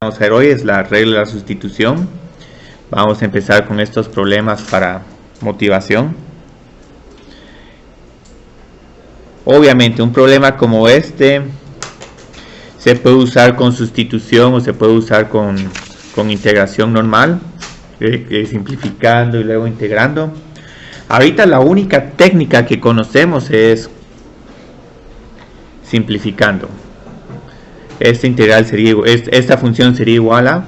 Vamos a ver hoy es la regla de la sustitución. Vamos a empezar con estos problemas para motivación. Obviamente un problema como este se puede usar con sustitución o se puede usar con integración normal, simplificando y luego integrando. Ahorita la única técnica que conocemos es simplificando. Esta integral sería, esta función sería igual a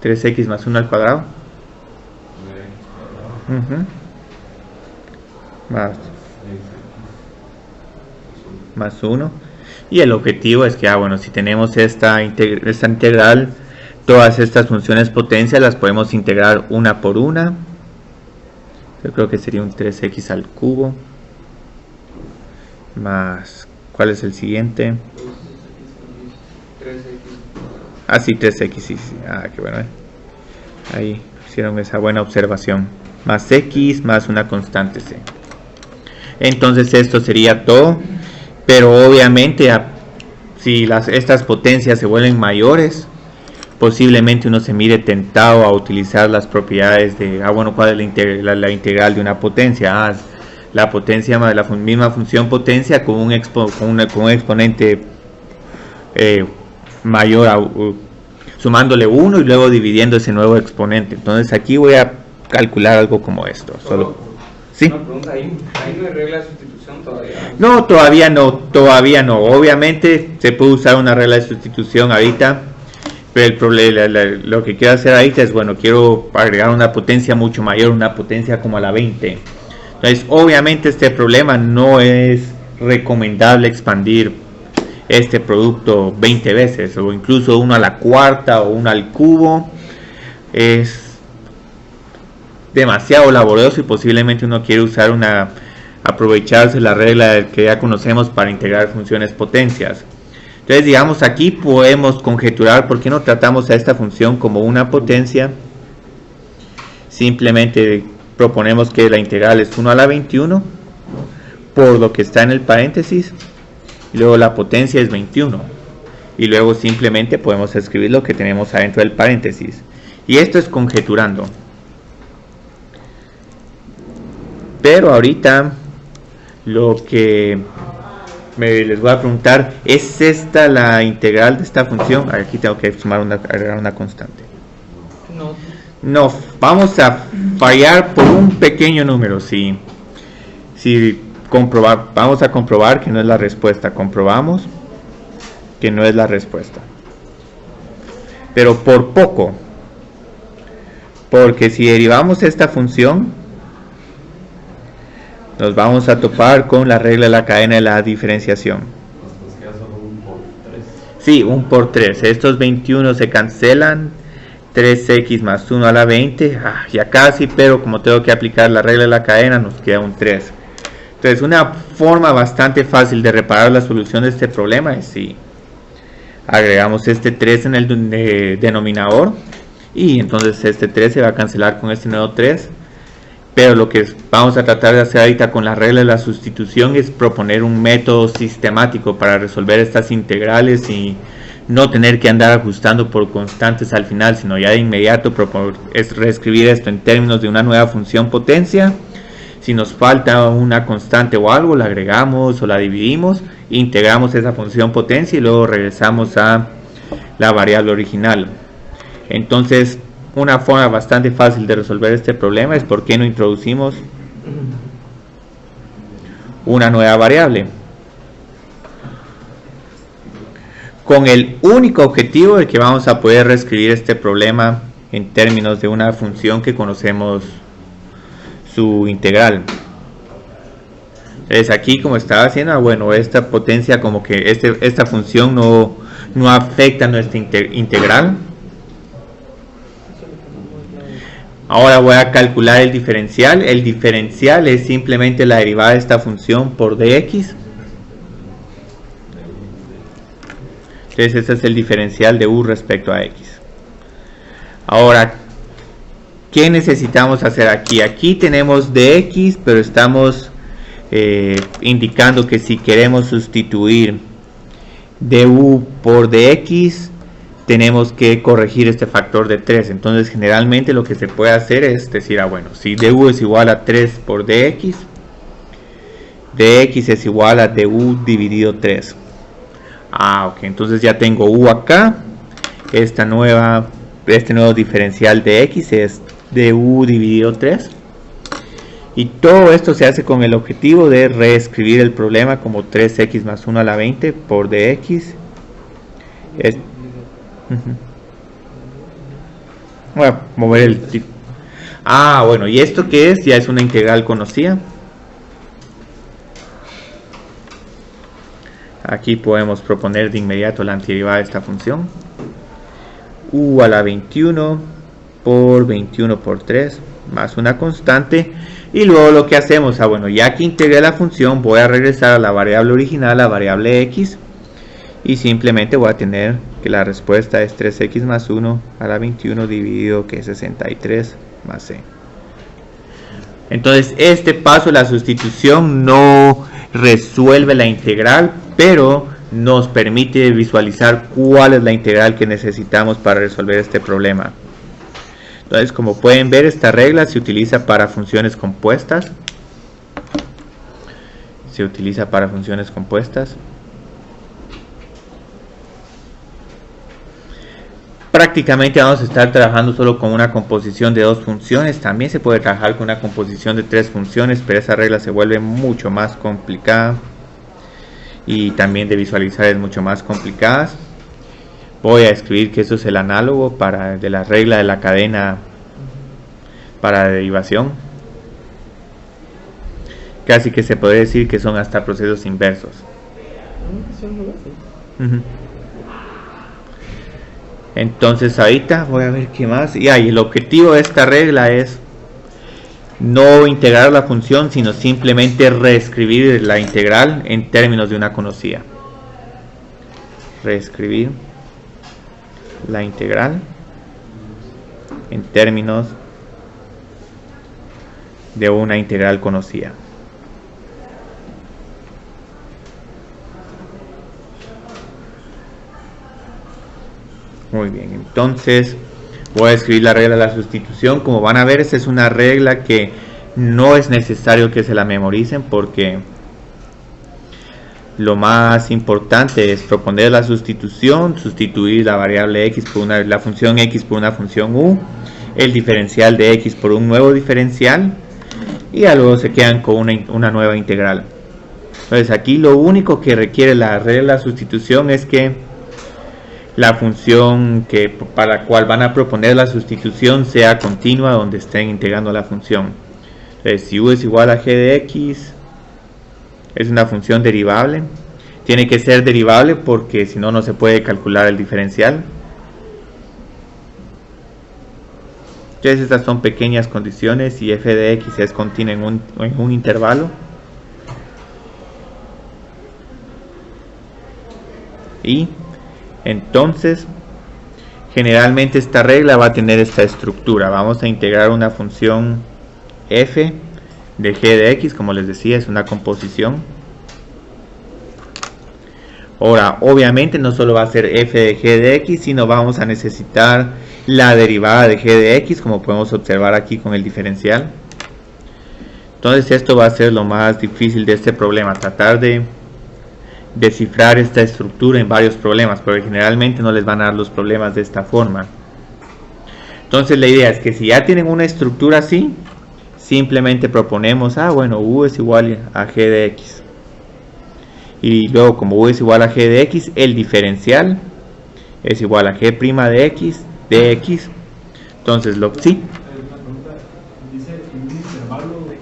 3x más 1 al cuadrado. Más 1. Y el objetivo es que, bueno, si tenemos esta integral, todas estas funciones potencias las podemos integrar una por una. Yo creo que sería un 3x al cubo. Más... ¿Cuál es el siguiente? 3x. Ah, sí, 3x, sí. Ah, qué bueno. Ahí hicieron esa buena observación. Más x más una constante c. Entonces esto sería todo. Pero obviamente, si estas potencias se vuelven mayores, posiblemente uno se mire tentado a utilizar las propiedades de, bueno, ¿cuál es la integral de una potencia? La potencia más la misma función potencia con un exponente mayor, sumándole 1 y luego dividiendo ese nuevo exponente. Entonces aquí voy a calcular algo como esto. ¿Sí? Una pregunta, ¿ahí no hay regla de sustitución todavía? No, todavía no. Obviamente se puede usar una regla de sustitución ahorita, pero el problema, lo que quiero hacer ahorita es, bueno, quiero agregar una potencia mucho mayor, una potencia como a la 20. Entonces, obviamente este problema no es recomendable expandir este producto 20 veces, o incluso 1 a la cuarta o 1 al cubo. Es demasiado laborioso y posiblemente uno quiere usar aprovecharse la regla que ya conocemos para integrar funciones potencias. Entonces, digamos, aquí podemos conjeturar por qué no tratamos a esta función como una potencia. Simplemente proponemos que la integral es 1 a la 21 por lo que está en el paréntesis, y luego la potencia es 21, y luego simplemente podemos escribir lo que tenemos adentro del paréntesis, y esto es conjeturando. Pero ahorita lo que les voy a preguntar, ¿es esta la integral de esta función? Aquí tengo que agregar una constante. No, vamos a fallar por un pequeño número. Vamos a comprobar que no es la respuesta. Comprobamos que no es la respuesta, pero por poco, porque si derivamos esta función nos vamos a topar con la regla de la cadena de la diferenciación. Sí, 1 por 3. Estos 21 se cancelan. 3x más 1 a la 20, ya casi, pero como tengo que aplicar la regla de la cadena nos queda un 3. Entonces una forma bastante fácil de reparar la solución de este problema es si agregamos este 3 en el denominador, y entonces este 3 se va a cancelar con este nuevo 3. Pero lo que vamos a tratar de hacer ahorita con la regla de la sustitución es proponer un método sistemático para resolver estas integrales y no tener que andar ajustando por constantes al final, sino ya de inmediato es reescribir esto en términos de una nueva función potencia. Si nos falta una constante o algo, la agregamos o la dividimos, integramos esa función potencia y luego regresamos a la variable original. Entonces, una forma bastante fácil de resolver este problema es por qué no introducimos una nueva variable, con el único objetivo de que vamos a poder reescribir este problema en términos de una función que conocemos su integral. Entonces aquí, como estaba haciendo, bueno, esta potencia, como que esta función no afecta a nuestra integral. Ahora voy a calcular el diferencial. El diferencial es simplemente la derivada de esta función por dx. Entonces este es el diferencial de u respecto a x. Ahora, ¿qué necesitamos hacer aquí? Aquí tenemos dx, pero estamos indicando que si queremos sustituir du por dx, tenemos que corregir este factor de 3. Entonces generalmente lo que se puede hacer es decir, bueno, si du es igual a 3 por dx, dx es igual a du dividido 3. Ok, entonces ya tengo u acá. Este nuevo diferencial de x es du dividido 3. Y todo esto se hace con el objetivo de reescribir el problema como 3x más 1 a la 20 por dx. Voy a mover el tipo. Bueno, ¿y esto qué es? Ya es una integral conocida. Aquí podemos proponer de inmediato la antiderivada de esta función. U a la 21 por 21 por 3 más una constante. Y luego lo que hacemos, bueno, ya que integré la función, voy a regresar a la variable original, la variable x. Y simplemente voy a tener que la respuesta es 3x más 1 a la 21 dividido que 63 más c. Entonces este paso, la sustitución, no resuelve la integral, pero nos permite visualizar cuál es la integral que necesitamos para resolver este problema. Entonces, como pueden ver, esta regla se utiliza para funciones compuestas. Prácticamente vamos a estar trabajando solo con una composición de 2 funciones. También se puede trabajar con una composición de 3 funciones, pero esa regla se vuelve mucho más complicada. Y también de visualizar es mucho más complicada. Voy a escribir que eso es el análogo de la regla de la cadena para derivación. Casi que se podría decir que son hasta procesos inversos. Entonces ahorita voy a ver qué más. Y el objetivo de esta regla es no integrar la función, sino simplemente reescribir la integral en términos de una conocida. Reescribir la integral en términos de una integral conocida. Muy bien, entonces voy a escribir la regla de la sustitución. Como van a ver, esta es una regla que no es necesario que se la memoricen, porque lo más importante es proponer la sustitución, sustituir la variable x por la función x por una función u, el diferencial de x por un nuevo diferencial, y luego se quedan con una nueva integral. Entonces aquí lo único que requiere la regla de la sustitución es que la función para la cual van a proponer la sustitución sea continua donde estén integrando la función. Entonces, si u es igual a g de x, es una función derivable. Tiene que ser derivable porque si no, no se puede calcular el diferencial. Entonces estas son pequeñas condiciones y f de x es continua en un intervalo. Y entonces, generalmente esta regla va a tener esta estructura. Vamos a integrar una función f de g de x, como les decía, es una composición. Ahora, obviamente no solo va a ser f de g de x, sino vamos a necesitar la derivada de g de x, como podemos observar aquí con el diferencial. Entonces esto va a ser lo más difícil de este problema, tratar de descifrar esta estructura en varios problemas, porque generalmente no les van a dar los problemas de esta forma. Entonces la idea es que si ya tienen una estructura así, simplemente proponemos, bueno, u es igual a g de x. Y luego, como u es igual a g de x, el diferencial es igual a g' de x de x. Entonces,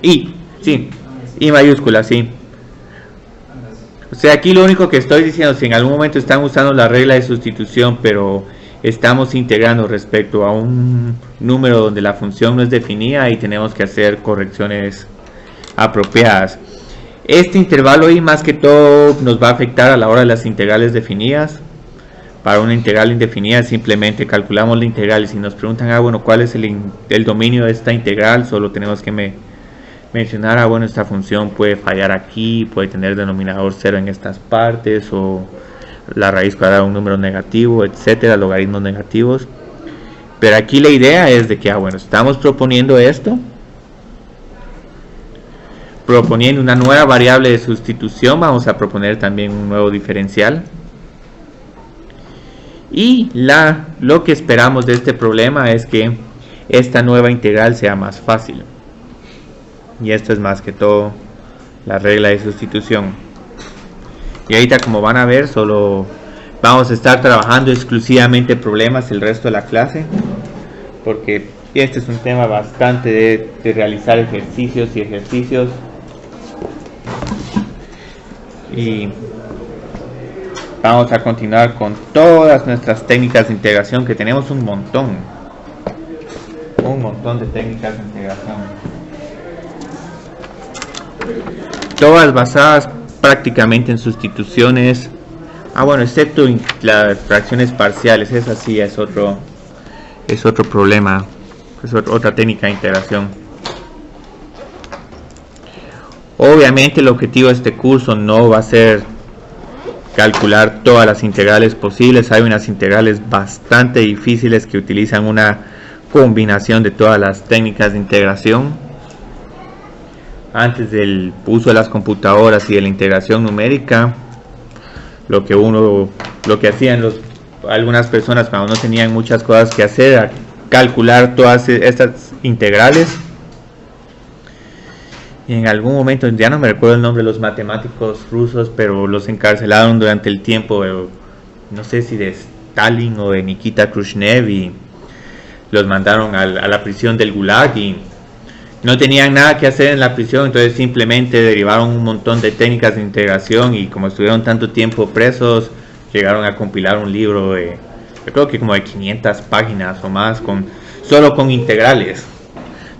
I mayúscula, sí. O sea, aquí lo único que estoy diciendo, si en algún momento están usando la regla de sustitución, pero estamos integrando respecto a un número donde la función no es definida, y tenemos que hacer correcciones apropiadas. Este intervalo I más que todo nos va a afectar a la hora de las integrales definidas. Para una integral indefinida simplemente calculamos la integral, y si nos preguntan, bueno, ¿cuál es el dominio de esta integral? Solo tenemos que mencionar, bueno, esta función puede fallar aquí, puede tener denominador cero en estas partes, o la raíz cuadrada de un número negativo, etcétera, logaritmos negativos. Pero aquí la idea es de que, bueno, estamos proponiendo esto, proponiendo una nueva variable de sustitución, vamos a proponer también un nuevo diferencial. Y lo que esperamos de este problema es que esta nueva integral sea más fácil. Y esto es más que todo la regla de sustitución. Y ahorita, como van a ver, solo vamos a estar trabajando exclusivamente problemas el resto de la clase, porque este es un tema bastante de realizar ejercicios y ejercicios. Y vamos a continuar con todas nuestras técnicas de integración, que tenemos un montón de técnicas de integración, todas basadas prácticamente en sustituciones, bueno, excepto las fracciones parciales. Esa sí es otro problema, es otra técnica de integración. Obviamente el objetivo de este curso no va a ser calcular todas las integrales posibles. Hay unas integrales bastante difíciles que utilizan una combinación de todas las técnicas de integración. Antes del uso de las computadoras y de la integración numérica, lo que hacían algunas personas cuando no tenían muchas cosas que hacer era calcular todas estas integrales. Y en algún momento, ya no me recuerdo el nombre de los matemáticos rusos, pero los encarcelaron durante el tiempo, no sé si de Stalin o de Nikita Khrushchev, y los mandaron a la prisión del Gulag, y no tenían nada que hacer en la prisión, entonces simplemente derivaron un montón de técnicas de integración, y como estuvieron tanto tiempo presos, llegaron a compilar un libro de, yo creo que como de 500 páginas o más, solo con integrales.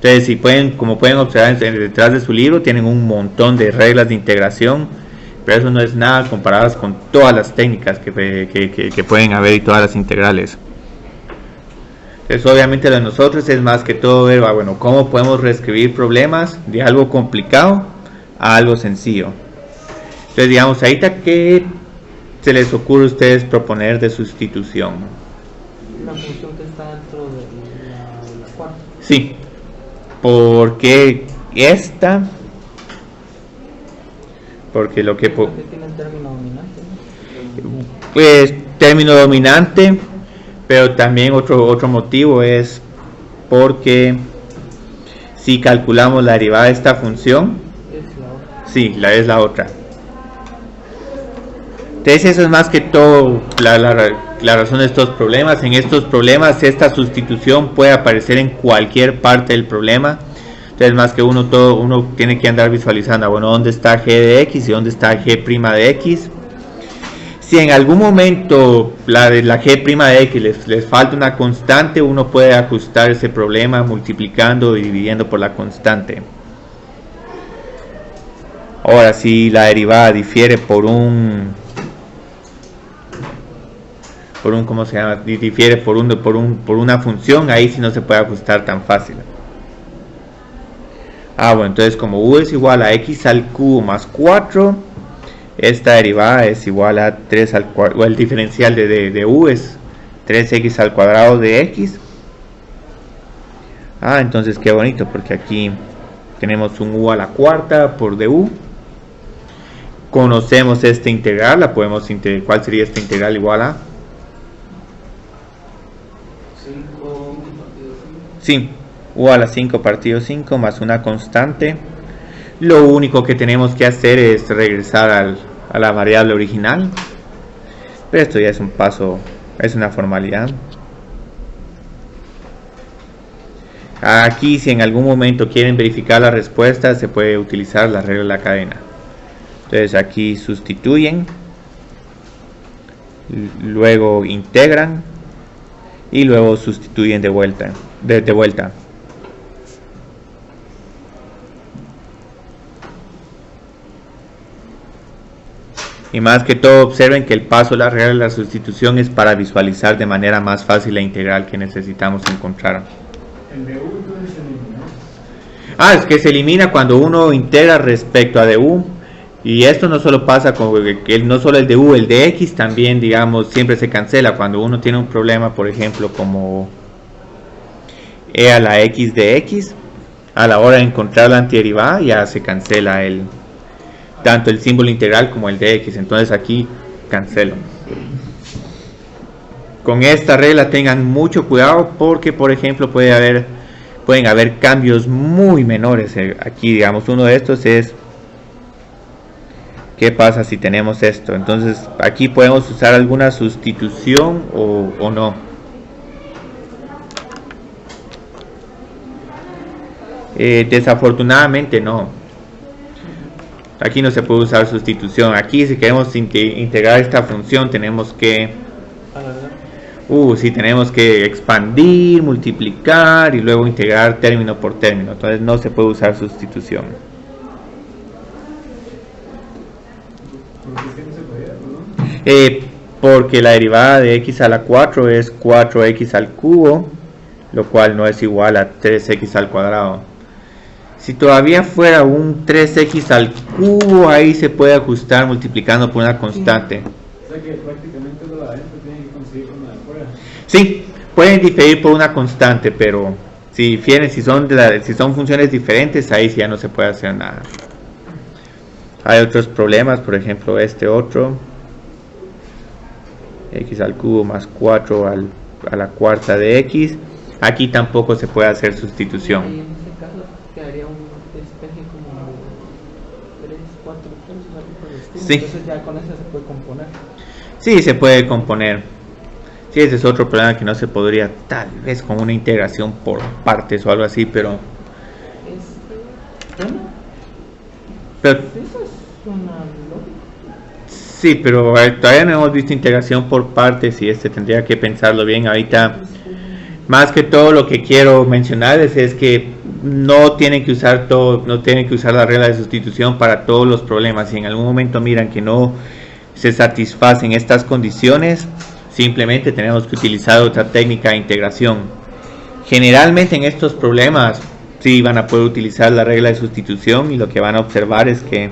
Entonces, como pueden observar detrás de su libro, tienen un montón de reglas de integración, pero eso no es nada comparadas con todas las técnicas que pueden haber y todas las integrales. Entonces, obviamente lo de nosotros es más que todo ver, bueno, cómo podemos reescribir problemas de algo complicado a algo sencillo. Entonces, digamos, ahorita, ¿qué se les ocurre a ustedes proponer de sustitución? La función que está dentro de la cuarta. Sí. Porque esta, porque lo que tiene el término dominante, ¿no? Pues término dominante, pero también otro motivo es porque si calculamos la derivada de esta función, sí, es la otra. Entonces eso es más que todo la razón de estos problemas. En estos problemas esta sustitución puede aparecer en cualquier parte del problema. Entonces más que uno tiene que andar visualizando, bueno, dónde está g de x y dónde está g' de x. Si en algún momento la g' de x les falta una constante, uno puede ajustar ese problema multiplicando y dividiendo por la constante. Ahora, si la derivada difiere por ¿cómo se llama? Difiere por una función, ahí sí no se puede ajustar tan fácil. Bueno, entonces como u es igual a x al cubo más 4, esta derivada es igual a 3 al cuadrado, o el diferencial de u es 3x al cuadrado de x. Entonces qué bonito, porque aquí tenemos un u a la cuarta por du. Conocemos esta integral, la podemos integrar. ¿Cuál sería esta integral? Igual a 5 partido 5. Sí, u a la 5 partido 5 más una constante. Lo único que tenemos que hacer es regresar a la variable original, pero esto ya es un paso, es una formalidad. Aquí, si en algún momento quieren verificar la respuesta, se puede utilizar la regla de la cadena. Entonces aquí sustituyen, luego integran y luego sustituyen de vuelta. Y más que todo, observen que el paso de la regla de la sustitución es para visualizar de manera más fácil la integral que necesitamos encontrar. ¿El du entonces se eliminó? Es que se elimina cuando uno integra respecto a du. Y esto no solo pasa con no solo el de u, el de x también, digamos, siempre se cancela cuando uno tiene un problema, por ejemplo, como e a la x de x. A la hora de encontrar la antiderivada ya se cancela tanto el símbolo integral como el de x. Entonces aquí cancelo. Con esta regla tengan mucho cuidado porque, por ejemplo, pueden haber cambios muy menores. Aquí, digamos, uno de estos es ¿qué pasa si tenemos esto? Entonces aquí podemos usar alguna sustitución o no. Desafortunadamente no. Aquí no se puede usar sustitución. Aquí si queremos integrar esta función tenemos que tenemos que expandir, multiplicar y luego integrar término por término. Entonces no se puede usar sustitución. Porque la derivada de x a la 4 es 4x al cubo, lo cual no es igual a 3x al cuadrado. Si todavía fuera un 3x al cubo, ahí se puede ajustar multiplicando por una constante. O sea que prácticamente lo de adentro tiene que conseguir con la de afuera. Sí, pueden diferir por una constante, pero si son funciones diferentes, ahí sí ya no se puede hacer nada. Hay otros problemas, por ejemplo este otro. X al cubo más 4 a la cuarta de x. Aquí tampoco se puede hacer sustitución. Y en ese caso quedaría un despeje como 3, 4 tercios, algo por el estilo. Sí. Entonces ya con eso se puede componer. Sí, se puede componer. Sí, ese es otro problema que no se podría, tal vez con una integración por partes o algo así, pero... Bueno, pero eso es una lógica. sí, pero todavía no hemos visto integración por partes y tendría que pensarlo bien ahorita. Más que todo lo que quiero mencionarles es que no tienen que usar la regla de sustitución para todos los problemas. Si en algún momento miran que no se satisfacen estas condiciones, simplemente tenemos que utilizar otra técnica de integración. Generalmente en estos problemas sí van a poder utilizar la regla de sustitución y lo que van a observar es que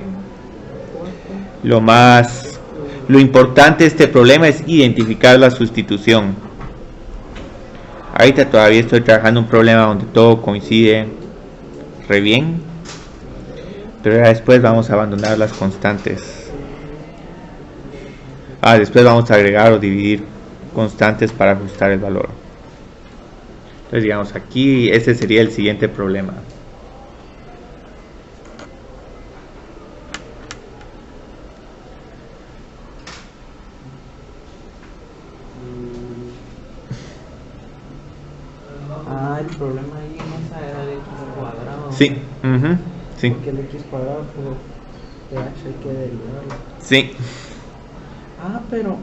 lo importante de este problema es identificar la sustitución. Ahorita todavía estoy trabajando un problema donde todo coincide re bien, pero ya después vamos a abandonar las constantes. Después vamos a agregar o dividir constantes para ajustar el valor. Entonces digamos aquí, ese sería el siguiente problema. El problema ahí en esa era de x cuadrado. Sí, sí. Porque el x cuadrado por ph hay que derivarlo. Sí. Pero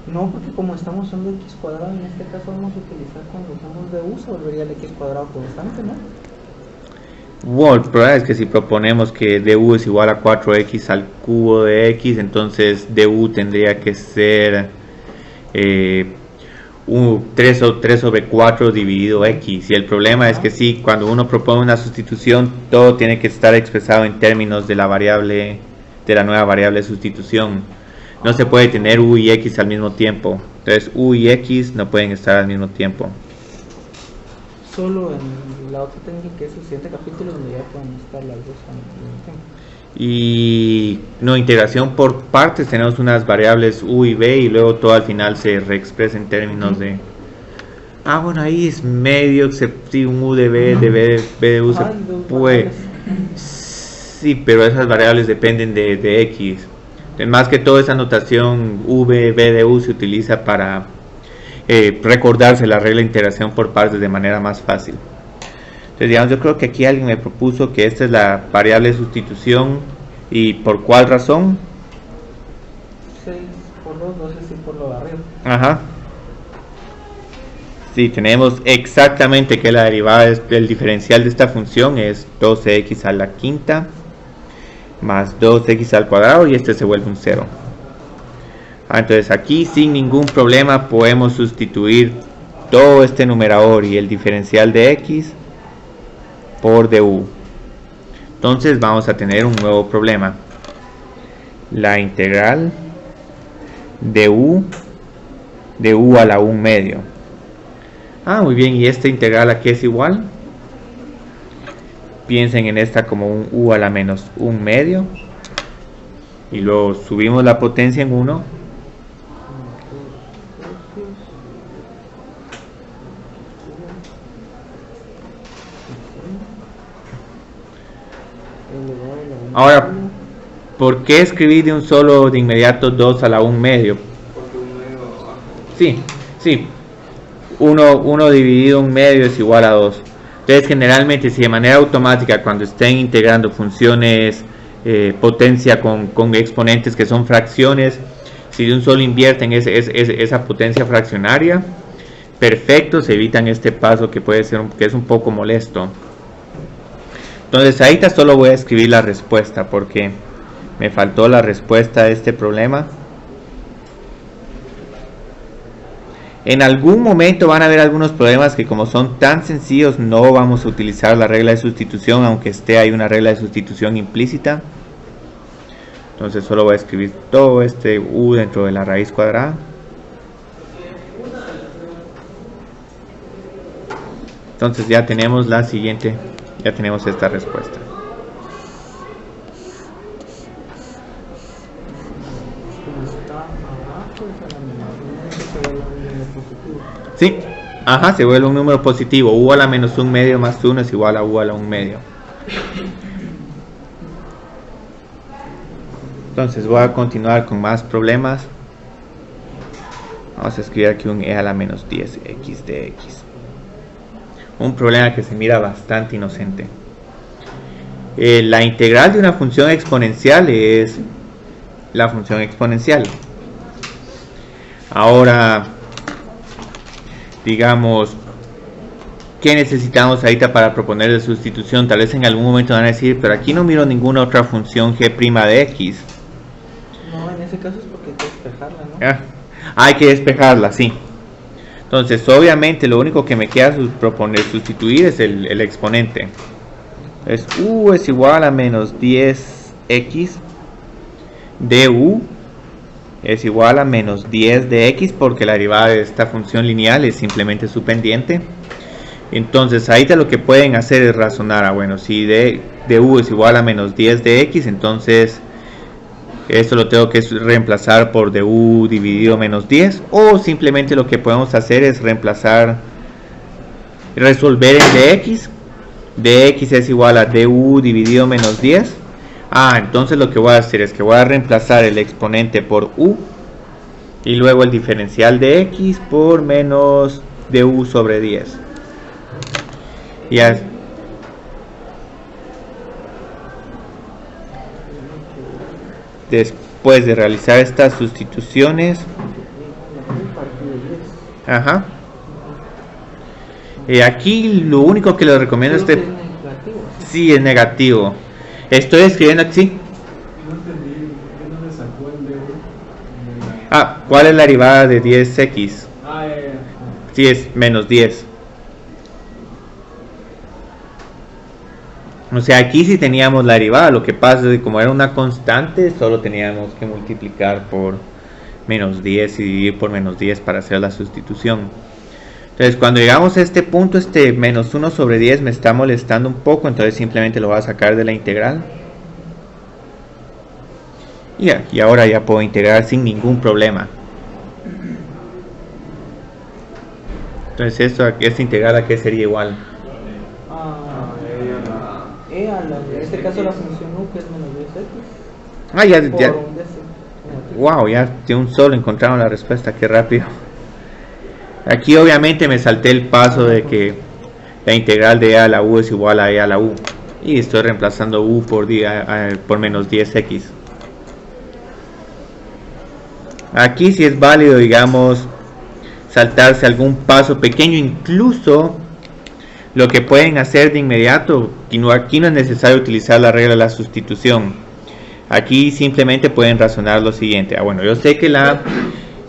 no, porque como estamos usando x cuadrado, en este caso vamos a utilizar cuando usamos du, se volvería el x cuadrado constante, ¿no? Bueno, el problema es que si proponemos que du es igual a 4x al cubo de x, entonces du tendría que ser 3 sobre 4 dividido x. Y el problema es que sí, cuando uno propone una sustitución, todo tiene que estar expresado en términos de la variable, de la nueva variable de sustitución. No se puede tener u y x al mismo tiempo. Entonces u y x no pueden estar al mismo tiempo. Solo en la otra técnica que es el siguiente capítulo donde ya pueden estar las dos al mismo tiempo. Y no, integración por partes, tenemos unas variables u y b y luego todo al final se reexpresa en términos de... bueno, ahí es medio, sí, un u de b, de b de u se puede... Sí, pero esas variables dependen de x. Más que todo esa notación v, b de u se utiliza para recordarse la regla de integración por partes de manera más fácil. Entonces digamos, yo creo que aquí alguien me propuso que esta es la variable de sustitución. ¿Y por cuál razón? 6 por 2, no sé si por lo de arriba. Ajá. Sí, tenemos exactamente que la derivada del diferencial de esta función es 12x a la quinta más 2x al cuadrado y este se vuelve un 0. Entonces aquí sin ningún problema podemos sustituir todo este numerador y el diferencial de x por du. Entonces vamos a tener un nuevo problema. la integral de u a la 1 medio. Muy bien, y esta integral aquí es igual. Piensen en esta como un u a la menos 1 medio. Y luego subimos la potencia en 1. Ahora, ¿por qué escribir de un solo de inmediato 2 a la 1 medio? Sí, 1 dividido 1 medio es igual a 2. Entonces generalmente si de manera automática cuando estén integrando funciones potencia con exponentes que son fracciones, si de un solo invierten esa potencia fraccionaria, perfecto, se evitan este paso que puede ser que es un poco molesto. Entonces ahorita solo voy a escribir la respuesta porque me faltó la respuesta a este problema. En algún momento van a haber algunos problemas que como son tan sencillos no vamos a utilizar la regla de sustitución, aunque esté ahí una regla de sustitución implícita. Entonces solo voy a escribir todo este u dentro de la raíz cuadrada. Entonces ya tenemos la siguiente, ya tenemos esta respuesta. Sí, se vuelve un número positivo. U a la menos 1 medio más 1 es igual a u a la 1 medio. Entonces voy a continuar con más problemas. Vamos a escribir aquí un e a la menos 10 x de x. Un problema que se mira bastante inocente. La integral de una función exponencial es la función exponencial. Ahora, digamos, ¿qué necesitamos ahorita para proponer de sustitución? Tal vez en algún momento van a decir, pero aquí no miro ninguna otra función g' de x. No, en ese caso es porque hay que despejarla, ¿no? Hay que despejarla, sí. Entonces, obviamente, lo único que me queda proponer sustituir es el exponente. Es u es igual a menos 10x de u es igual a menos 10 de x, porque la derivada de esta función lineal es simplemente su pendiente. Entonces ahorita lo que pueden hacer es razonar, bueno, si de u es igual a menos 10 de x, entonces esto lo tengo que reemplazar por du dividido menos 10, o simplemente lo que podemos hacer es resolver en dx es igual a du dividido menos 10. Entonces lo que voy a hacer es que voy a reemplazar el exponente por u y luego el diferencial de x por menos du sobre 10. Después de realizar estas sustituciones, aquí lo único que les recomiendo es sí, es negativo. Estoy escribiendo aquí. No entendí, ¿de dónde sacó el du? ¿Cuál es la derivada de 10x? Ya. Sí, es menos 10. O sea, aquí sí teníamos la derivada. Lo que pasa es que como era una constante, solo teníamos que multiplicar por menos 10 y dividir por menos 10 para hacer la sustitución. Entonces cuando llegamos a este punto, este menos 1 sobre 10 me está molestando un poco, entonces simplemente lo voy a sacar de la integral. Y ahora ya puedo integrar sin ningún problema. Entonces esta integral a qué sería igual. En este caso la función u que es menos 10x. Ya. Wow, ya de un solo encontraron la respuesta, qué rápido. Aquí obviamente me salté el paso de que la integral de e a la u es igual a e a la u. Y estoy reemplazando u por menos 10x. Aquí sí es válido, digamos, saltarse algún paso pequeño. Incluso lo que pueden hacer de inmediato, aquí no es necesario utilizar la regla de la sustitución. Aquí simplemente pueden razonar lo siguiente. Bueno, yo sé que la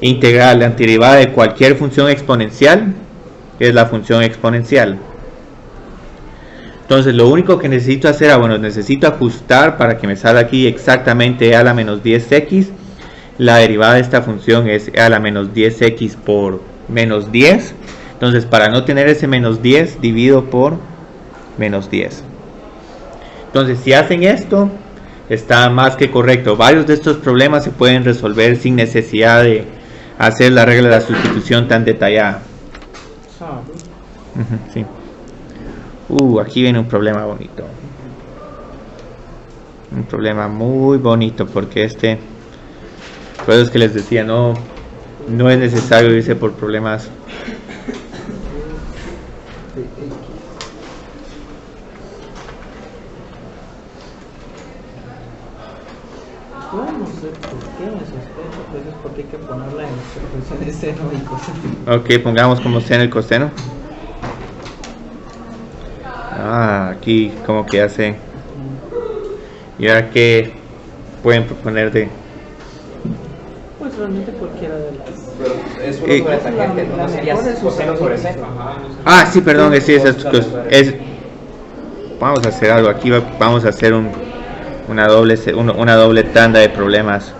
integral, la antiderivada de cualquier función exponencial es la función exponencial. Entonces lo único que necesito hacer, bueno, necesito ajustar para que me salga aquí exactamente a la menos 10x. La derivada de esta función es a la menos 10x por menos 10. Entonces para no tener ese menos 10, divido por menos 10. Entonces si hacen esto, está más que correcto. Varios de estos problemas se pueden resolver sin necesidad de hacer la regla de la sustitución tan detallada. Sí. Aquí viene un problema bonito. Un problema muy bonito, porque por eso es que les decía, no es necesario irse por problemas. Yo no sé por qué me sospecho, pero es porque hay que ponerla en funciones seno y coseno. Ok, pongamos como seno y coseno. Aquí como que hace. ¿Y ahora qué pueden proponer de? Pues realmente cualquiera de las. Pero es uno sobre tangente, no sería coseno sobre seno. Sí, perdón, sí, vamos a hacer algo aquí, vamos a hacer una doble tanda de problemas.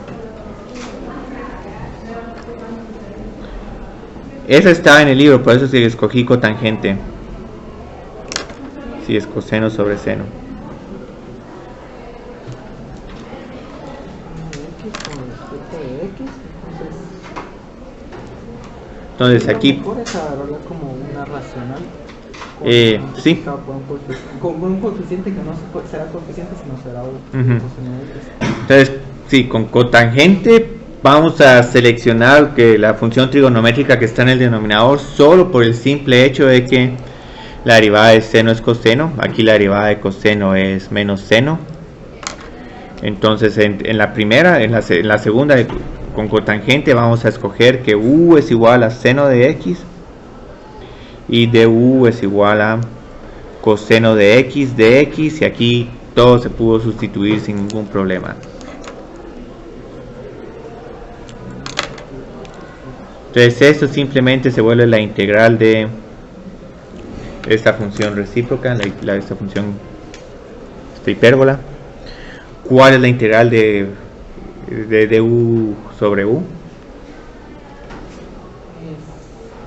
Esa estaba en el libro, por eso sí escogí cotangente. Si es coseno sobre seno. Entonces aquí Mejor es agarrarla como una racional. sí. Con un coeficiente que no será coeficiente, sino será coseno de x. Entonces, sí, con cotangente vamos a seleccionar que la función trigonométrica que está en el denominador solo por el simple hecho de que la derivada de seno es coseno. Aquí la derivada de coseno es menos seno. Entonces en la primera, en la segunda con cotangente vamos a escoger que u es igual a seno de x y du es igual a coseno de x, y aquí todo se pudo sustituir sin ningún problema. Entonces esto simplemente se vuelve la integral de esta función recíproca, esta función, esta hipérbola. ¿Cuál es la integral de u sobre u?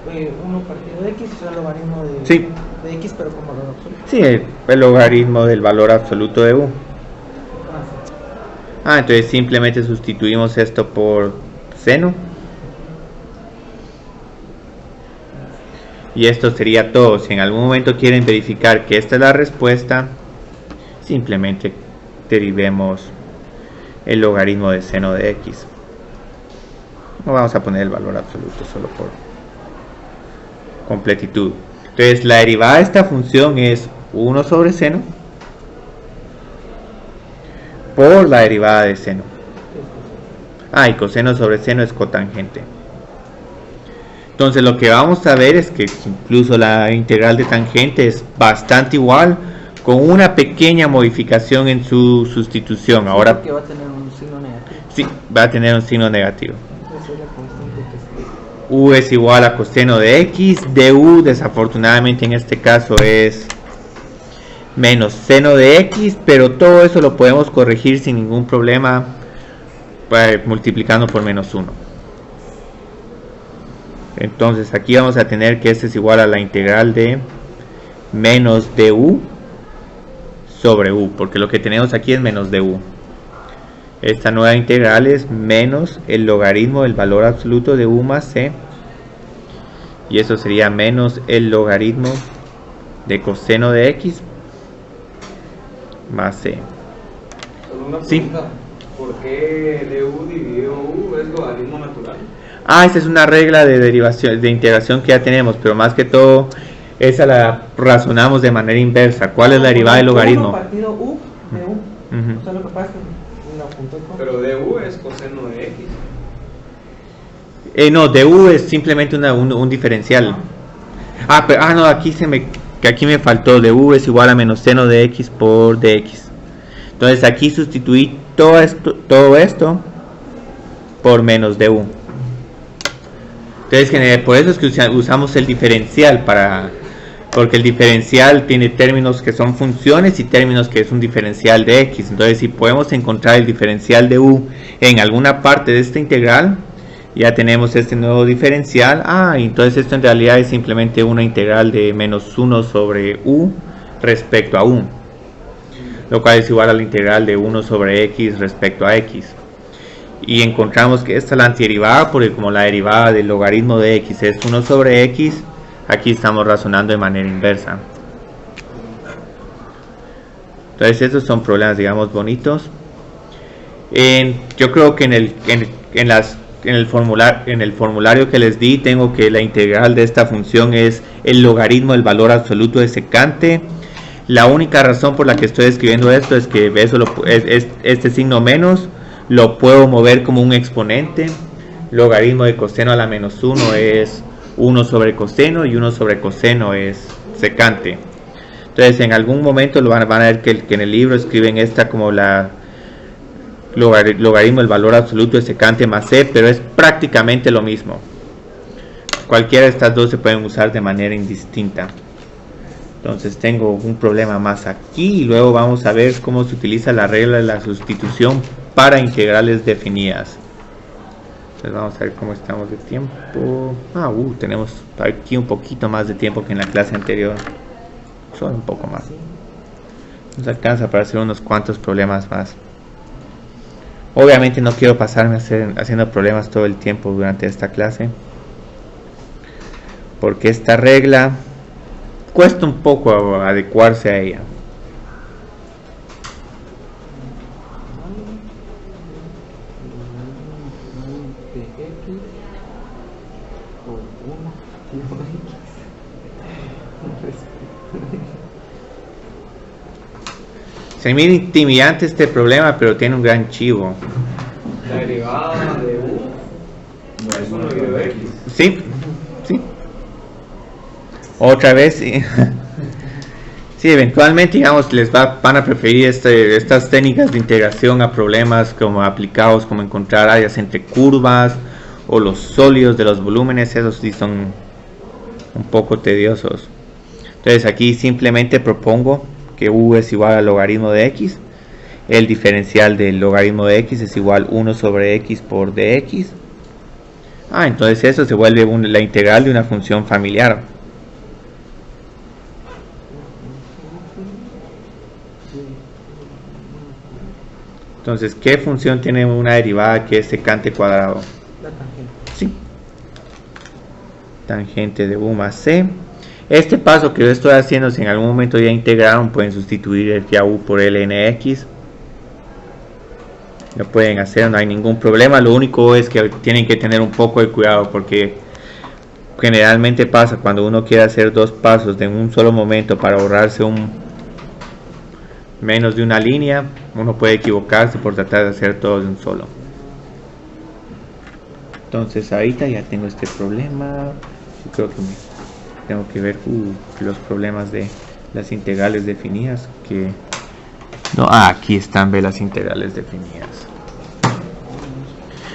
Es 1 partido de x, o sea, el logaritmo de x, pero con valor absoluto. Sí, el logaritmo del valor absoluto de u. Entonces simplemente sustituimos esto por seno. Y esto sería todo. Si en algún momento quieren verificar que esta es la respuesta, simplemente derivemos el logaritmo de seno de x. No vamos a poner el valor absoluto, solo por completitud. Entonces la derivada de esta función es 1 sobre seno por la derivada de seno. Y coseno sobre seno es cotangente. Entonces lo que vamos a ver es que incluso la integral de tangente es bastante igual, con una pequeña modificación en su sustitución. Ahora que va a tener un signo negativo. Sí, va a tener un signo negativo. Esa es la constante que U es igual a coseno de x, du desafortunadamente en este caso es menos seno de x, pero todo eso lo podemos corregir sin ningún problema multiplicando por menos 1. Entonces aquí vamos a tener que este es igual a la integral de menos du sobre u, porque lo que tenemos aquí es menos du. Esta nueva integral es menos el logaritmo del valor absoluto de u más c, y eso sería menos el logaritmo de coseno de x más c. Solo una pregunta, Sí. ¿por qué du dividido u es logaritmo natural? Esta es una regla de derivación, de integración que ya tenemos, pero más que todo esa la razonamos de manera inversa. ¿Cuál es la derivada del logaritmo? 1 partido u de u. O sea, lo que pasa es que lo apunté con... Pero du es coseno de x. No, du es simplemente un diferencial. No, aquí me faltó. Du es igual a menos seno de x por dx. Entonces aquí sustituí todo esto por menos du. Entonces por eso es que usamos el diferencial para porque el diferencial tiene términos que son funciones y términos que es un diferencial de x. Entonces si podemos encontrar el diferencial de u en alguna parte de esta integral, ya tenemos este nuevo diferencial. Y entonces esto en realidad es simplemente una integral de menos 1 sobre u respecto a u, lo cual es igual a la integral de 1 sobre x respecto a x. Y encontramos que esta es la antiderivada, porque como la derivada del logaritmo de x es 1 sobre x, aquí estamos razonando de manera inversa. Entonces estos son problemas, digamos, bonitos. Yo creo que en el formulario que les di, tengo que la integral de esta función es el logaritmo del valor absoluto de secante. La única razón por la que estoy escribiendo esto es que eso este signo menos lo puedo mover como un exponente. Logaritmo de coseno a la menos 1 es 1 sobre coseno y 1 sobre coseno es secante. Entonces en algún momento lo van a ver que en el libro escriben esta como la logaritmo del valor absoluto de secante más c, pero es prácticamente lo mismo. Cualquiera de estas dos se pueden usar de manera indistinta. Entonces tengo un problema más aquí y luego vamos a ver cómo se utiliza la regla de la sustitución para integrales definidas. Entonces vamos a ver cómo estamos de tiempo. Tenemos aquí un poquito más de tiempo que en la clase anterior. Solo un poco más. Nos alcanza para hacer unos cuantos problemas más. Obviamente no quiero pasarme haciendo problemas todo el tiempo durante esta clase, porque esta regla cuesta un poco adecuarse a ella. Se mira intimidante este problema, pero tiene un gran chivo. La derivada de u es 1 sobre x. Sí, sí. Otra vez, sí. Sí, eventualmente, digamos, van a preferir estas técnicas de integración a problemas como aplicados, como encontrar áreas entre curvas o los sólidos de los volúmenes. Esos sí son un poco tediosos. Entonces aquí simplemente propongo que u es igual al logaritmo de x. El diferencial del logaritmo de x es igual 1 sobre x por dx. Entonces eso se vuelve la integral de una función familiar. Entonces, ¿qué función tiene una derivada que es secante cuadrado? La tangente. Sí. Tangente de u más c. Este paso que yo estoy haciendo, si en algún momento ya integraron, pueden sustituir el phi a u por lnx. Lo pueden hacer, no hay ningún problema. Lo único es que tienen que tener un poco de cuidado, porque generalmente pasa cuando uno quiere hacer dos pasos de un solo momento para ahorrarse menos de una línea, uno puede equivocarse por tratar de hacer todo de un solo. Entonces ahorita ya tengo este problema. Yo creo que tengo que ver los problemas de las integrales definidas que aquí están, las integrales definidas.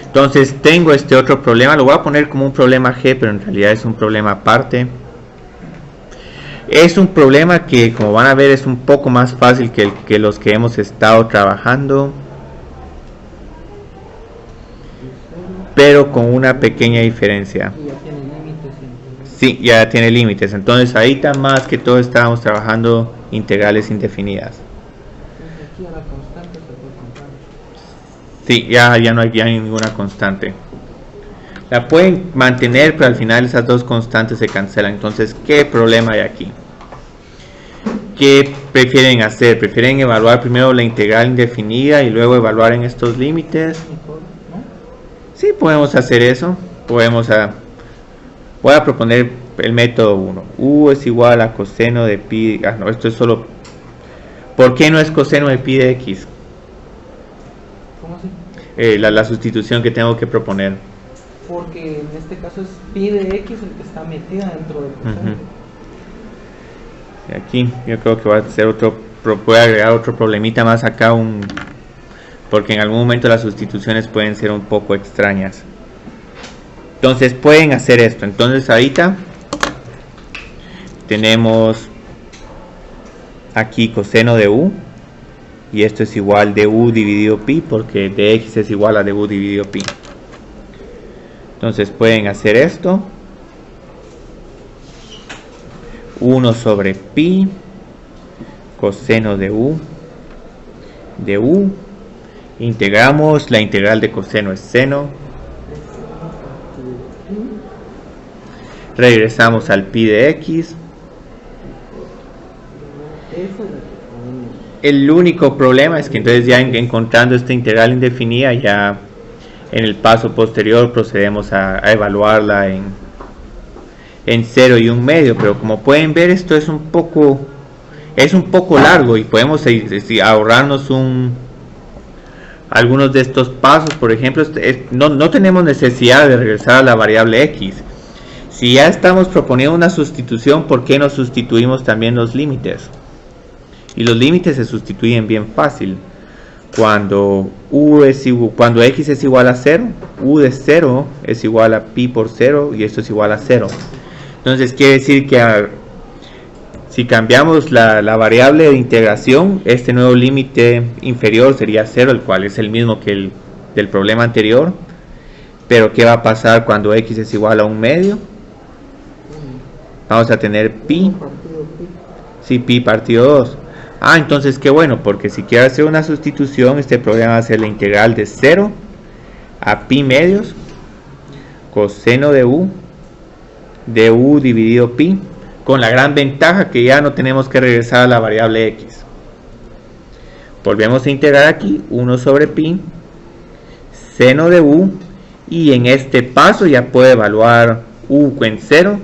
Entonces tengo este otro problema, lo voy a poner como un problema G, pero en realidad es un problema aparte. Es un problema que, como van a ver, es un poco más fácil que los que hemos estado trabajando, pero con una pequeña diferencia. Y ya tiene límites. Sí, ya tiene límites. Entonces ahorita más que todo estábamos trabajando integrales indefinidas. Aquí a la constante se puede contar. Sí, ya no hay ninguna constante. La pueden mantener, pero al final esas dos constantes se cancelan. Entonces, ¿qué problema hay aquí? ¿Qué prefieren hacer? ¿Prefieren evaluar primero la integral indefinida y luego evaluar en estos límites? Mejor, ¿no? Sí, podemos hacer eso. Voy a proponer el método 1. U es igual a coseno de pi. No, esto es solo. ¿Por qué no es coseno de pi de x? ¿Cómo así? La sustitución que tengo que proponer. Porque en este caso es pi de x el que está metida dentro del coseno. Y aquí yo creo que voy a hacer voy a agregar otro problemita más acá, porque en algún momento las sustituciones pueden ser un poco extrañas. Entonces pueden hacer esto. Entonces ahorita tenemos aquí coseno de u, y esto es igual de u dividido pi, porque de x es igual a de u dividido pi. Entonces pueden hacer esto, 1 sobre pi coseno de u, integramos, la integral de coseno es seno, regresamos al pi de x. El único problema es que entonces ya encontrando esta integral indefinida, ya en el paso posterior procedemos a evaluarla en 0 y 1/2, pero como pueden ver esto es un poco largo y podemos ahorrarnos algunos de estos pasos. Por ejemplo, no tenemos necesidad de regresar a la variable x. Si ya estamos proponiendo una sustitución, ¿por qué no sustituimos también los límites? Y los límites se sustituyen bien fácil. Cuando x es igual a 0, u de 0 es igual a pi por 0 y esto es igual a 0. Entonces quiere decir que si cambiamos la variable de integración, este nuevo límite inferior sería 0, el cual es el mismo que el del problema anterior. Pero ¿qué va a pasar cuando x es igual a 1/2? Vamos a tener pi. Sí, pi partido 2. Entonces qué bueno, porque si quiero hacer una sustitución, este problema va a ser la integral de 0 a pi medios coseno de u dividido pi, con la gran ventaja que ya no tenemos que regresar a la variable x. Volvemos a integrar aquí 1 sobre pi seno de u, y en este paso ya puedo evaluar u en 0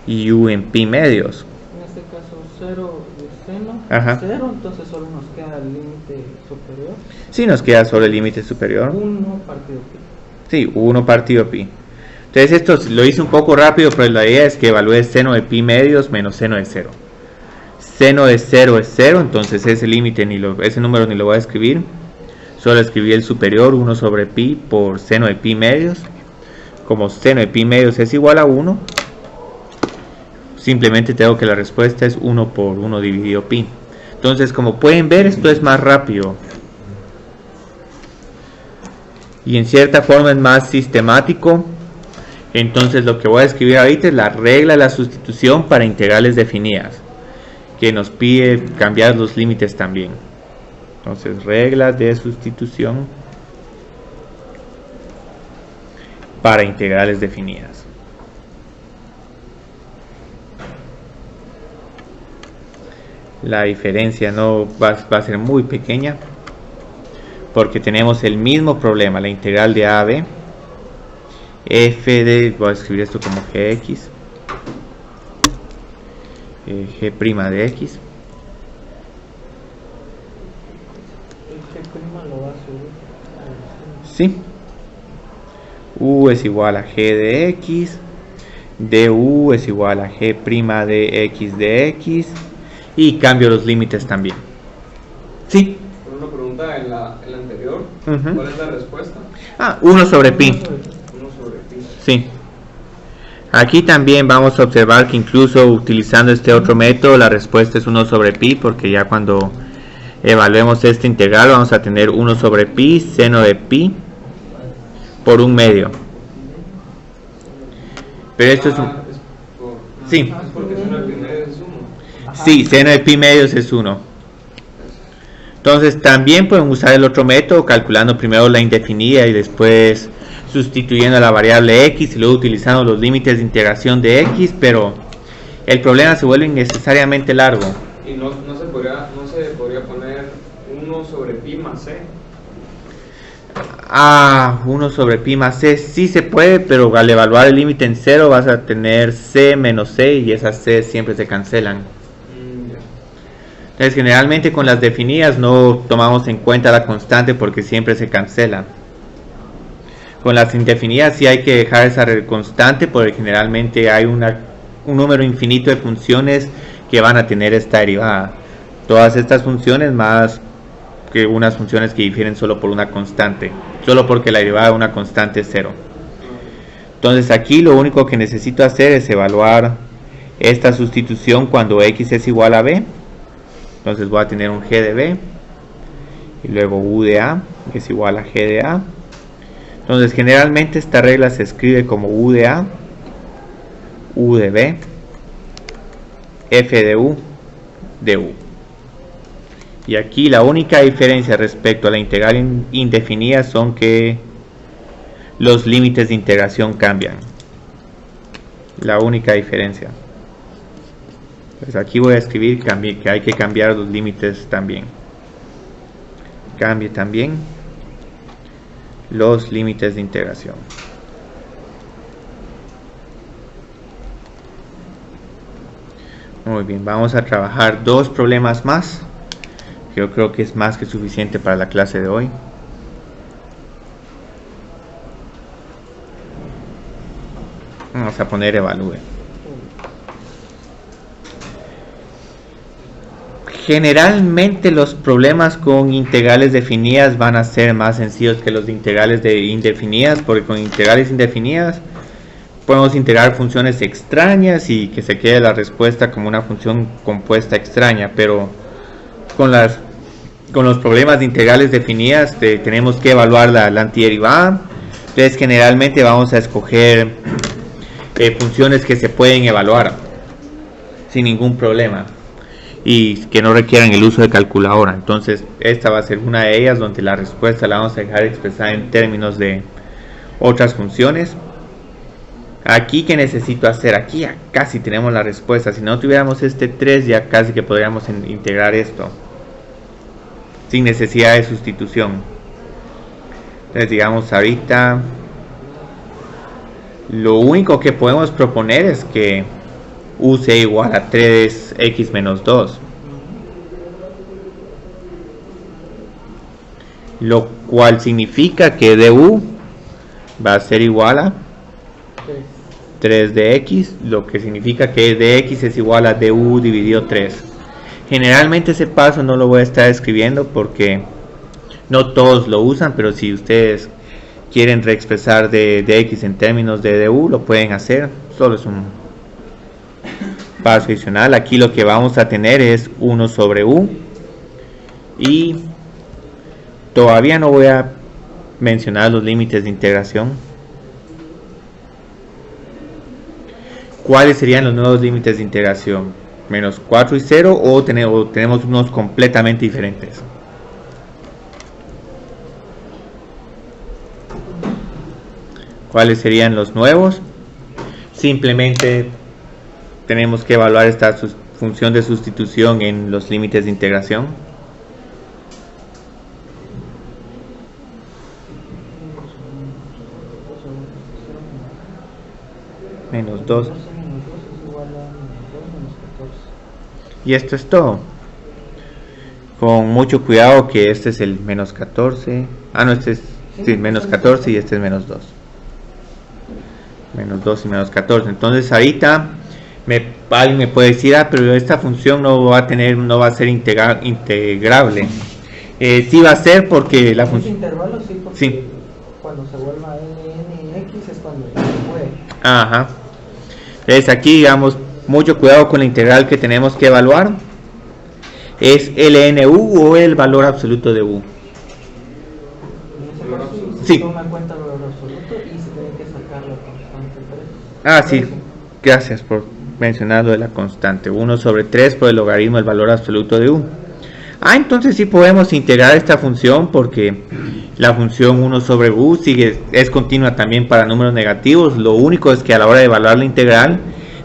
y u en pi medios. En este caso 0 de seno, Ajá. 0, entonces solo nos queda el límite superior. Sí, nos queda solo el límite superior. 1 partido pi. Sí, 1 partido pi. Entonces esto lo hice un poco rápido, pero la idea es que evalúe seno de pi medios menos seno de 0. Seno de 0 es 0, entonces ese límite ese número ni lo voy a escribir. Solo escribí el superior, 1 sobre pi por seno de pi medios. Como seno de pi medios es igual a 1, simplemente tengo que la respuesta es 1 por 1 dividido pi. Entonces, como pueden ver, esto es más rápido. Y en cierta forma es más sistemático. Entonces lo que voy a escribir ahorita es la regla de la sustitución para integrales definidas, que nos pide cambiar los límites también. Entonces, regla de sustitución para integrales definidas. La diferencia no va a ser muy pequeña, porque tenemos el mismo problema, la integral de a a b, voy a escribir esto como gx, g' de x. El g' lo va a subir. Sí. U es igual a g de x, du es igual a g' de x, y cambio los límites también. Sí. Por una pregunta en la anterior, Ujú. ¿cuál es la respuesta? 1 sobre pi. 1 sobre pi. Sí. Aquí también vamos a observar que incluso utilizando este otro método, la respuesta es 1 sobre pi, porque ya cuando evaluemos esta integral vamos a tener 1 sobre pi seno de pi por 1/2. Pero esto es sí. Es porque seno de pi medios es 1. Sí, seno de pi medios es 1. Entonces también pueden usar el otro método, calculando primero la indefinida y después sustituyendo a la variable x y luego utilizando los límites de integración de x, pero el problema se vuelve innecesariamente largo. Y no se podría poner 1 sobre pi más c. 1 sobre pi más c, sí se puede, pero al evaluar el límite en 0 vas a tener c menos c y esas c siempre se cancelan. Entonces generalmente con las definidas no tomamos en cuenta la constante porque siempre se cancela. Con las indefinidas sí hay que dejar esa constante porque generalmente hay un número infinito de funciones que van a tener esta derivada. Todas estas funciones más que unas funciones que difieren solo por una constante, solo porque la derivada de una constante es 0. Entonces aquí lo único que necesito hacer es evaluar esta sustitución cuando x es igual a b. Entonces voy a tener un g de b y luego u de a es igual a g de a. Entonces generalmente esta regla se escribe como u de a, u de b, f de u, de u. Y aquí la única diferencia respecto a la integral indefinida son que los límites de integración cambian. La única diferencia. Pues aquí voy a escribir que hay que cambiar los límites también. Cambie también los límites de integración. Muy bien, vamos a trabajar dos problemas más. Yo creo que es más que suficiente para la clase de hoy. Vamos a poner evalúe. Generalmente los problemas con integrales definidas van a ser más sencillos que los de integrales indefinidas, porque con integrales indefinidas podemos integrar funciones extrañas y que se quede la respuesta como una función compuesta extraña, pero con los problemas de integrales definidas tenemos que evaluar la antiderivada. Entonces generalmente vamos a escoger funciones que se pueden evaluar sin ningún problema y que no requieran el uso de calculadora. Entonces esta va a ser una de ellas, donde la respuesta la vamos a dejar expresada en términos de otras funciones. Aquí, ¿qué necesito hacer? Aquí ya casi tenemos la respuesta. Si no tuviéramos este 3, ya casi que podríamos integrar esto sin necesidad de sustitución. Entonces digamos ahorita lo único que podemos proponer es que u sea igual a 3x menos 2, lo cual significa que du va a ser igual a 3 de x, lo que significa que dx es igual a du dividido 3. Generalmente ese paso no lo voy a estar escribiendo porque no todos lo usan, pero si ustedes quieren reexpresar dx en términos de du, lo pueden hacer. Solo es un paso adicional. Aquí lo que vamos a tener es 1 sobre u, y todavía no voy a mencionar los límites de integración. ¿Cuáles serían los nuevos límites de integración? Menos 4 y 0, o tenemos unos completamente diferentes. ¿Cuáles serían los nuevos? Simplemente tenemos que evaluar esta función de sustitución en los límites de integración. Menos 2. Y esto es todo. Con mucho cuidado que este es el menos 14. Ah, no, este es menos 14 y este es menos 2. Menos 2 y menos 14. Entonces ahorita alguien me puede decir, pero esta función no va a ser integrable. Sí va a ser, porque la función... intervalo sí, porque sí, cuando se vuelva n y x es cuando se puede. Ajá. Entonces aquí, digamos, mucho cuidado con la integral que tenemos que evaluar. ¿Es LNU o el valor absoluto de u? Sí. Toma en cuenta el valor absoluto y se tiene que sacar la constante 3. Ah, sí. Gracias por mencionar lo de la constante. 1 sobre 3 por el logaritmo del valor absoluto de u. Entonces sí podemos integrar esta función, porque la función 1 sobre u es continua también para números negativos. Lo único es que a la hora de evaluar la integral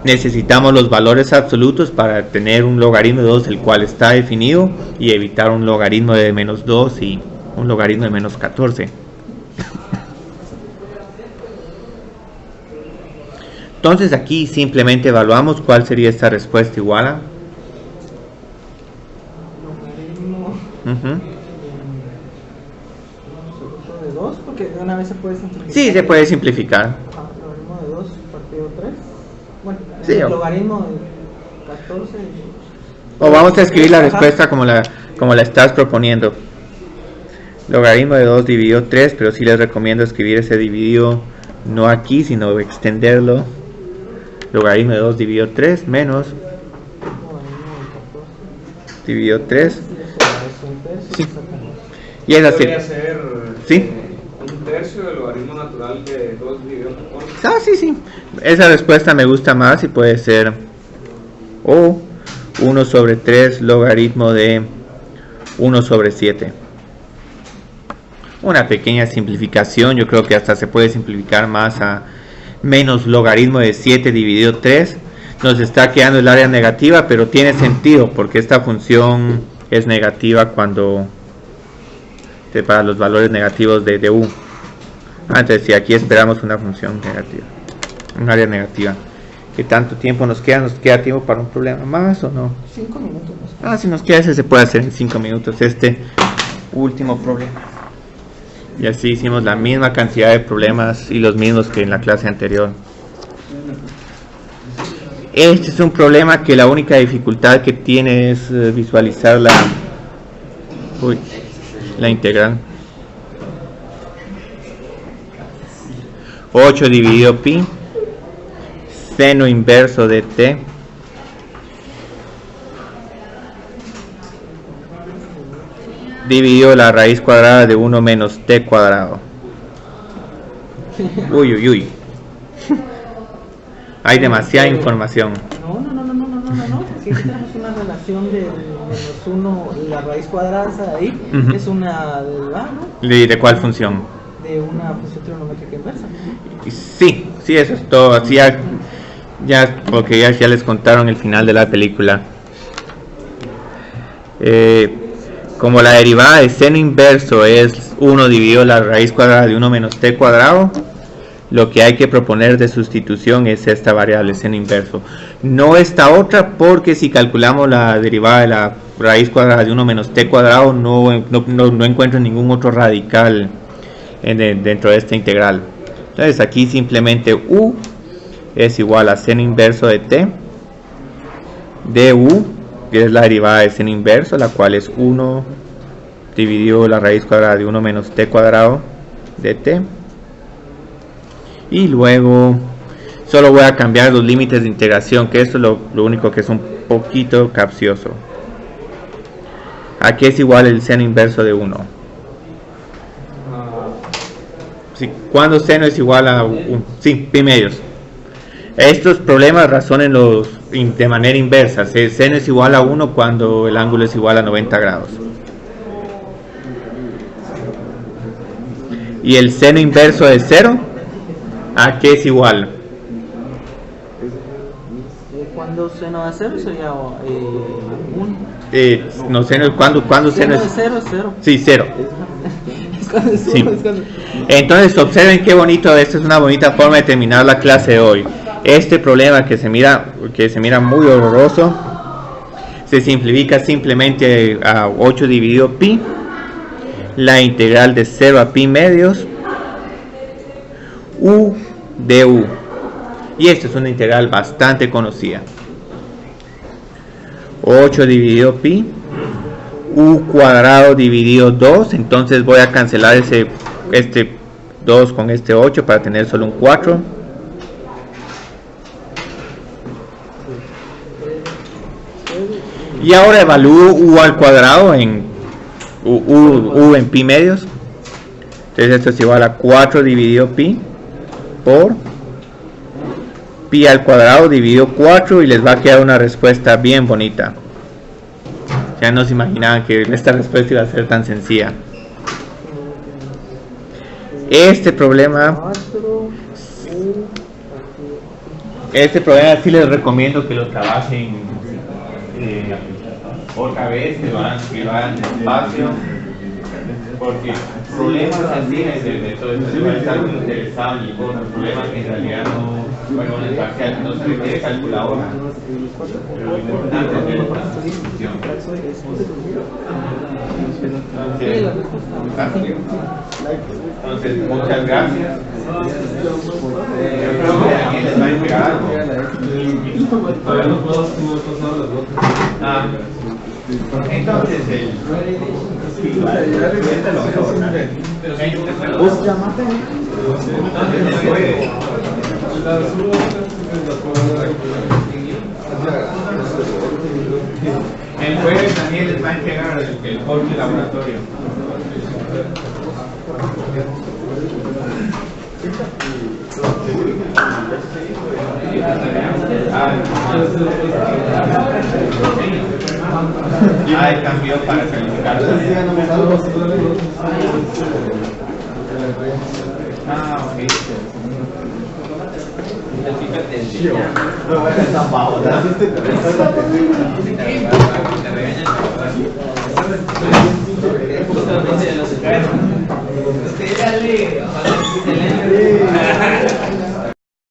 necesitamos los valores absolutos para tener un logaritmo de 2, el cual está definido, y evitar un logaritmo de menos 2 y un logaritmo de menos 14. Entonces aquí simplemente evaluamos cuál sería esta respuesta igual a Logaritmo de 2, porque de una vez se puede simplificar. Sí, se puede simplificar. Logaritmo de 2 partido 3. Bueno, sí, el logaritmo de 14. O vamos a escribir la respuesta como la estás proponiendo. Logaritmo de 2 dividido 3, pero sí les recomiendo escribir ese dividido no aquí, sino extenderlo logaritmo de 2 dividido 3 menos dividido 3. Sí. Y es así. Podría ser Sí. un tercio del logaritmo natural de 2 dividido por 4. Ah, sí, sí. Esa respuesta me gusta más y puede ser o 1 sobre 3 logaritmo de 1 sobre 7. Una pequeña simplificación, yo creo que hasta se puede simplificar más a menos logaritmo de 7 dividido 3. Nos está quedando el área negativa, pero tiene sentido porque esta función es negativa cuando para los valores negativos de u. Entonces, si aquí esperamos una función negativa, un área negativa, ¿qué tanto tiempo nos queda? ¿Nos queda tiempo para un problema más o no? 5 minutos más. Si nos queda ese se puede hacer en 5 minutos, este último problema. Y así hicimos la misma cantidad de problemas y los mismos que en la clase anterior. Este es un problema que la única dificultad que tiene es visualizar la integral. 8 dividido pi, seno inverso de t, dividido la raíz cuadrada de 1 menos t cuadrado. Uy, uy, uy. Hay demasiada información. No, porque aquí tenemos una relación de menos 1, la raíz cuadrada está ahí, es una del A, ¿no? ¿De cuál función? De una función trigonométrica inversa. Sí, eso es todo. Así ya porque ya les contaron el final de la película. Como la derivada de seno inverso es 1 dividido la raíz cuadrada de 1 menos t cuadrado, lo que hay que proponer de sustitución es esta variable seno inverso, no esta otra, porque si calculamos la derivada de la raíz cuadrada de 1 menos t cuadrado no encuentro ningún otro radical dentro de esta integral. Entonces aquí simplemente u es igual a seno inverso de t du, que es la derivada de seno inverso, la cual es 1 dividido la raíz cuadrada de 1 menos t cuadrado de t. Y luego solo voy a cambiar los límites de integración, que esto es lo único que es un poquito capcioso. Aquí es igual el seno inverso de 1. Cuando seno es igual a 1, pi medios. Estos problemas razónenlos de manera inversa. Seno es igual a 1 cuando el ángulo es igual a 90 grados. Y el seno inverso de 0, ¿a qué es igual? Cuando seno de 0 sería 1. No, seno, ¿cuándo seno es? 0 es 0. Sí, 0. Sí. Entonces observen qué bonito, esta es una bonita forma de terminar la clase de hoy. Este problema que se mira muy horroroso se simplifica simplemente a 8 dividido pi, la integral de 0 a pi medios u de u, y esta es una integral bastante conocida. 8 dividido pi, u cuadrado dividido 2, entonces voy a cancelar este 2 con este 8 para tener solo un 4. Y ahora evalúo u al cuadrado en u en pi medios. Entonces esto es igual a 4 dividido pi por pi al cuadrado dividido 4, y les va a quedar una respuesta bien bonita. Ya no se imaginaban que esta respuesta iba a ser tan sencilla. Este problema sí les recomiendo que lo trabajen otra vez, que lo hagan despacio, porque problemas así de todo esto, si están muy interesados y otros problemas que en realidad no se requiere calculadora, pero lo importante es ver la solución. Entonces, muchas gracias. Yo creo que alguien les va a entregar algo. Todavía no puedo pasar las notas. Entonces, Pues llámate. entonces, El jueves Daniel les va a entregar el corte laboratorio. Ah, cambió para calificar. Ah, ok. Te regañan.